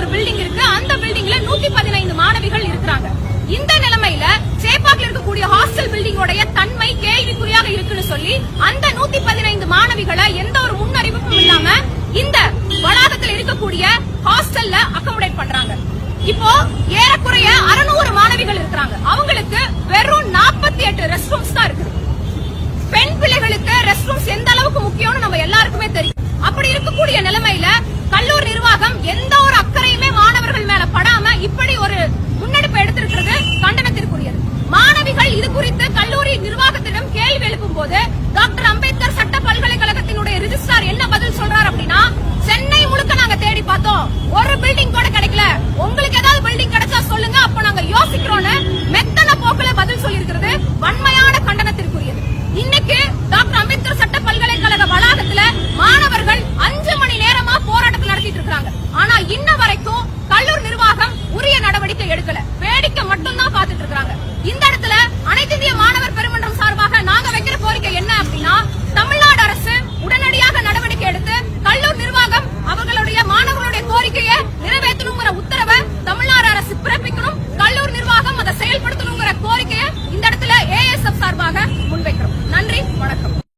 ஒரு பில்டிங் இருக்கு. அந்த பில்டிங்ல 115 மாணவிகள் இருக்கிறாங்க. இந்த நிலைமையில சேப்பாக்கில் இருக்கக்கூடிய ஹாஸ்டல் பில்டிங்கோடைய தன்மை கேள்விக்குறியாக இருக்குன்னு சொல்லி அந்த 115 மாணவிகளை எந்த ஒரு முன்னறிவிப்பும் இல்லாம இந்த வளாகத்தில் இருக்கக்கூடிய ஹாஸ்டல்ல அக்கமடேட் பண்றாங்க. இப்போ ஏறக்குறைய 600 மாணவிகள் இருக்கிறாங்க. அவங்களுக்கு வெறும் 48 ரெஸ்ட் ரூம்ஸ் தான் இருக்குது. பெண் பிள்ளைகளுக்கு ரெஸ்ட் ரூம்ஸ் எந்த அளவுக்கு முக்கியம்னு நம்ம எல்லாருக்குமே தெரியும். அப்படி இருக்கக்கூடிய நிலைமையில